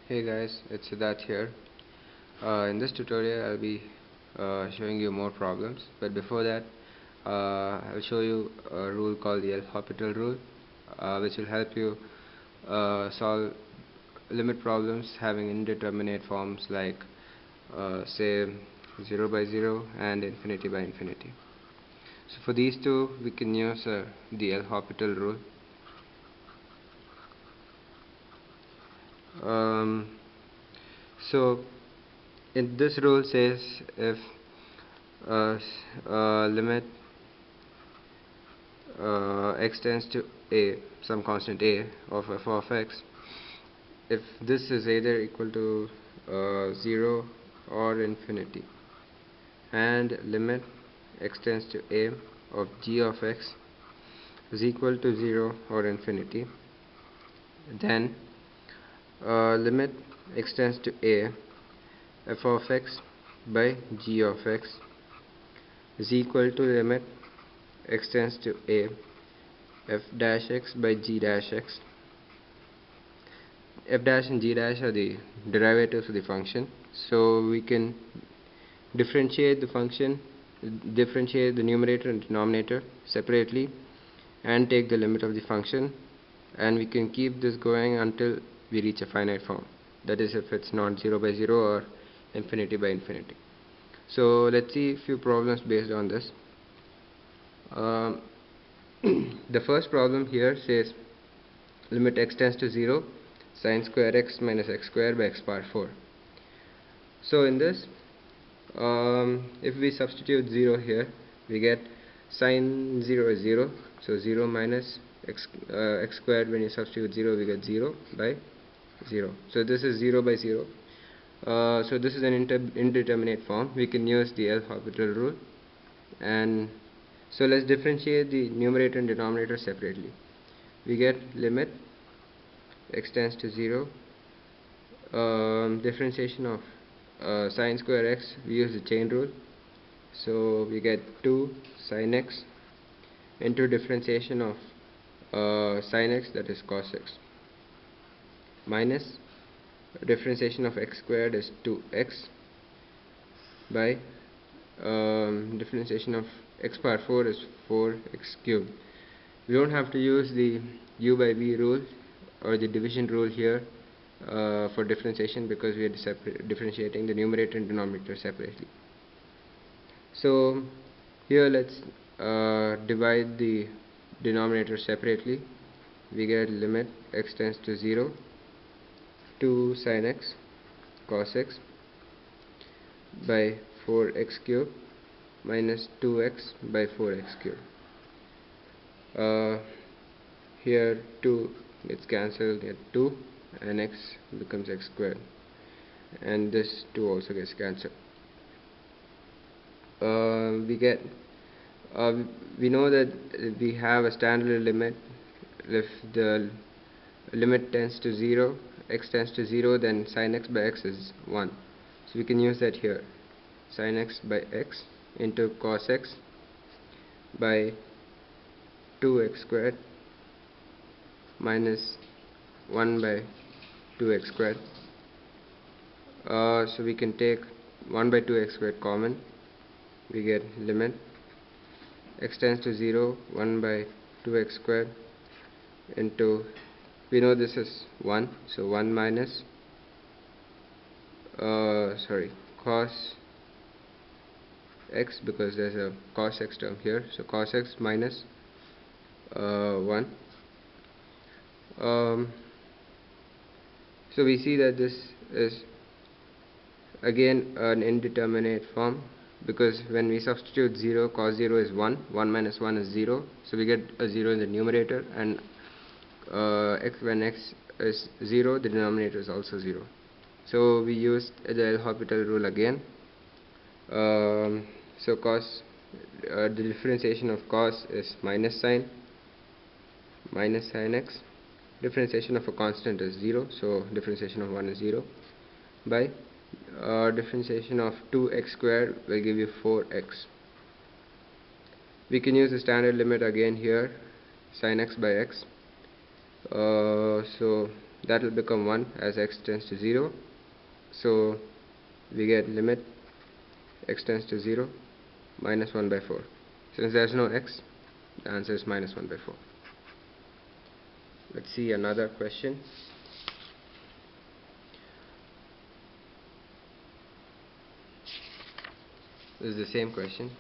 Hey guys, it's Siddharth here. In this tutorial I'll be showing you more problems, but before that I'll show you a rule called the L'Hopital rule, which will help you solve limit problems having indeterminate forms like say 0 by 0 and infinity by infinity. So for these two we can use the L'Hopital rule. Um, so this rule says if limit x tends to a, some constant a of f of x, if this is either equal to 0 or infinity, and limit x tends to a of g of x is equal to 0 or infinity, then limit x tends to a f of x by g of x is equal to limit x tends to a f dash x by g dash x. F dash and g dash are the derivatives of the function, so we can differentiate the function, differentiate the numerator and denominator separately, and take the limit of the function, and we can keep this going until we reach a finite form, that is if it's not 0 by 0 or infinity by infinity. So let's see a few problems based on this. The first problem here says limit x tends to 0 sine square x minus x squared by x power 4. So in this, if we substitute 0 here, we get sine 0 is 0, so 0 minus x squared. When you substitute 0, we get 0 by 0. So this is 0 by 0. So this is an indeterminate form. We can use the L'Hopital rule, and so let's differentiate the numerator and denominator separately. We get limit x tends to 0, differentiation of sine square x, we use the chain rule, so we get 2 sine x into differentiation of sine x, that is cos x, minus differentiation of x squared is 2x by differentiation of x power 4 is 4x cubed. We don't have to use the u by v rule or the division rule here for differentiation, because we are differentiating the numerator and denominator separately. So here let's divide the denominator separately. We get limit x tends to 0, 2 sin x cos x by 4x cubed minus 2x by 4x cubed. Here 2 gets cancelled, get 2, and x becomes x squared, and this 2 also gets cancelled. We know that we have a standard limit. If the limit tends to 0, x tends to 0, then sin x by x is 1. So we can use that here. Sin x by x into cos x by 2x squared minus 1 by 2x squared. So we can take 1 by 2x squared common. We get limit x tends to 0, 1 by 2x squared into, we know this is 1, so 1 minus cos x, because there's a cos x term here, so cos x minus 1. So we see that this is again an indeterminate form, because when we substitute 0, cos 0 is 1, 1 minus 1 is 0, so we get a 0 in the numerator, and when x is 0, the denominator is also 0. So we used the L'Hopital rule again. So cos, the differentiation of cos is minus sine x. Differentiation of a constant is 0, so differentiation of 1 is 0, by differentiation of 2x squared will give you 4x. We can use the standard limit again here, sin x by x. So that will become 1 as x tends to 0. So we get limit x tends to 0 minus 1 by 4. Since there is no x, the answer is minus 1 by 4. Let's see another question. This is the same question.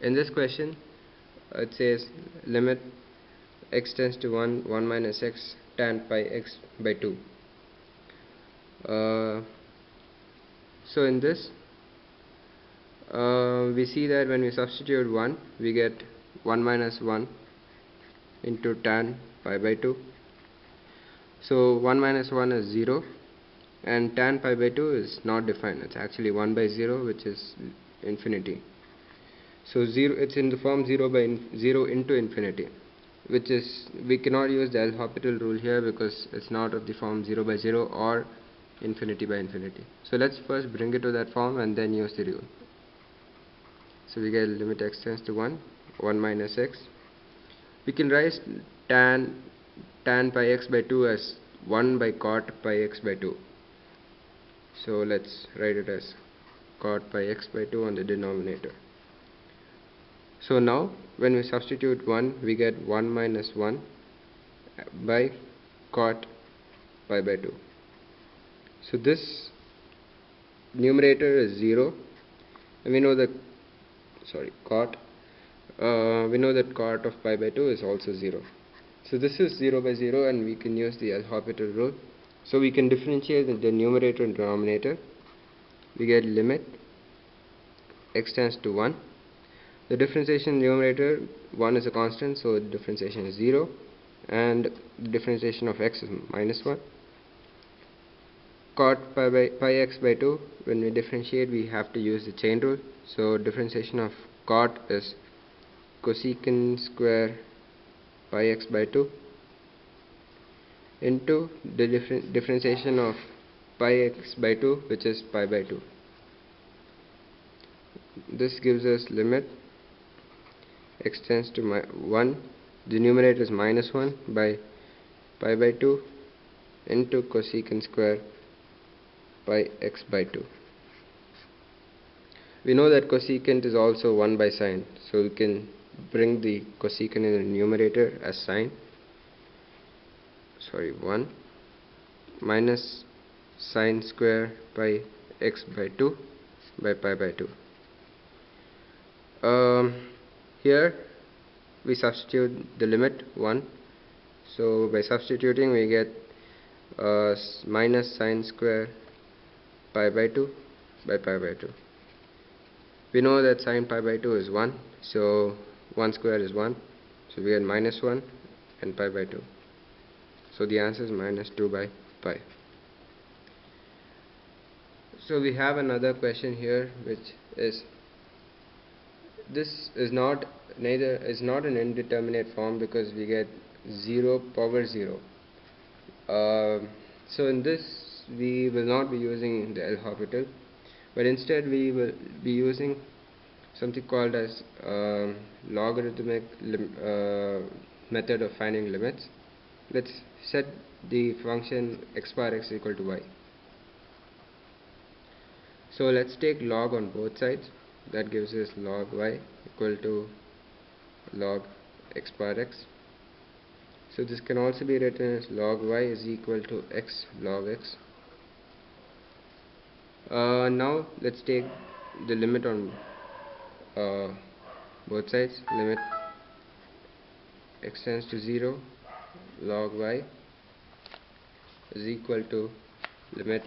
In this question, it says limit x tends to 1, 1 minus x tan pi x by 2. So in this, we see that when we substitute 1, we get 1 minus 1 into tan pi by 2. So 1 minus 1 is 0, and tan pi by 2 is not defined. It's actually 1 by 0, which is infinity. So 0, it's in the form 0 by 0 into infinity, which is, we cannot use the L'Hopital rule here because it's not of the form 0 by 0 or infinity by infinity. So let's first bring it to that form and then use the rule. So we get limit x tends to 1, 1 minus x. We can write tan pi x by 2 as 1 by cot pi x by 2. So let's write it as cot pi x by 2 on the denominator. So now when we substitute 1, we get 1 minus 1 by cot pi by 2. So this numerator is 0, and we know that cot of pi by 2 is also 0. So this is 0 by 0, and we can use the L'Hopital rule. So we can differentiate the numerator and denominator. We get limit x tends to 1. The differentiation numerator, 1 is a constant, so the differentiation is 0, and the differentiation of x is minus 1. Cot pi x by 2, when we differentiate, we have to use the chain rule. So differentiation of cot is cosecant square pi x by 2 into the differentiation of pi x by 2, which is pi by 2. This gives us limit x tends to 1, the numerator is minus 1 by pi by 2 into cosecant square pi x by 2. We know that cosecant is also 1 by sine, so we can bring the cosecant in the numerator as sine. 1 minus sine square pi x by 2 by pi by 2. Here we substitute the limit 1. So by substituting, we get minus sine square pi by 2 by pi by 2. We know that sine pi by 2 is 1, so 1 square is 1, so we get minus 1 and pi by 2. So the answer is minus 2 by pi. So we have another question here, which is, this is not an indeterminate form because we get 0 power 0. So in this, we will not be using the L'Hopital, but instead we will be using something called as logarithmic method of finding limits. Let's set the function x bar x equal to y. So let's take log on both sides. That gives us log y equal to log x bar x. So this can also be written as log y is equal to x log x. Now let's take the limit on both sides. Limit x tends to 0 log y is equal to limit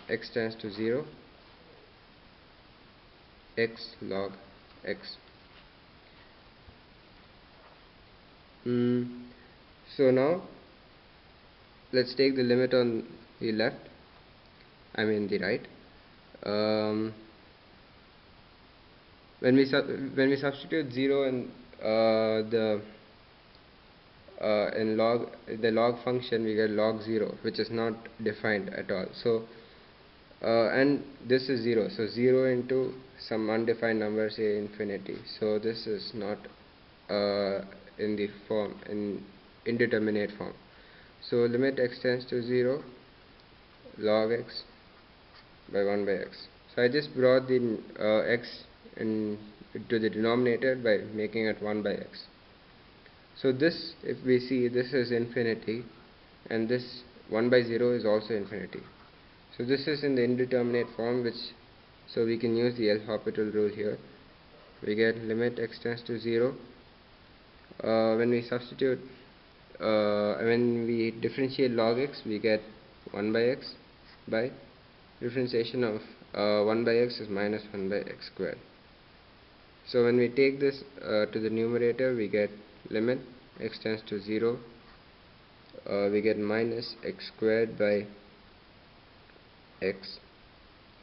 x tends to 0 x log x. So now let's take the limit on the left, the right. When we substitute 0 in the log function, we get log 0, which is not defined at all. So and this is 0, so 0 into some undefined number, say infinity. So this is not in the form, in indeterminate form. So limit x tends to 0 log x by 1 by x. So I just brought the x to the denominator by making it 1 by x. So this, if we see, this is infinity, and this 1 by 0 is also infinity. So this is in the indeterminate form, so we can use the L'Hopital rule here. We get limit x tends to 0. When we differentiate log x, we get 1 by x by differentiation of 1 by x is minus 1 by x squared. So when we take this to the numerator, we get limit x tends to 0. We get minus x squared by x.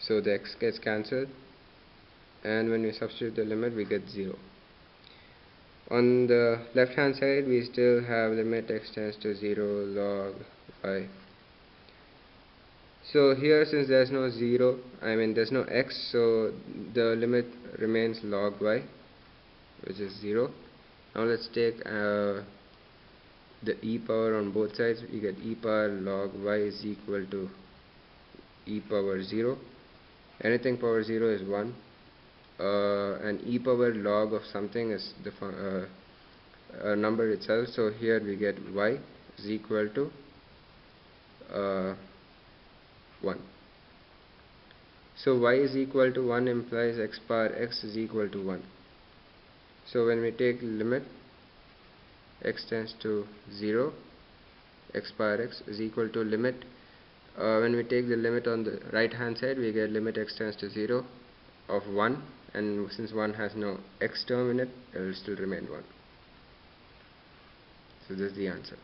So the x gets cancelled, and when we substitute the limit, we get 0. On the left hand side, we still have limit x tends to 0 log y. So here, since there's no there's no x, so the limit remains log y, which is 0. Now let's take the e power on both sides. We get e power log y is equal to e power 0. Anything power 0 is 1. And e power log of something is the number itself. So here we get y is equal to 1. So y is equal to 1 implies x power x is equal to 1. So when we take limit x tends to 0, x power x is equal to limit. When we take the limit on the right hand side, we get limit x tends to 0 of 1, and since 1 has no x term in it, it will still remain 1. So this is the answer.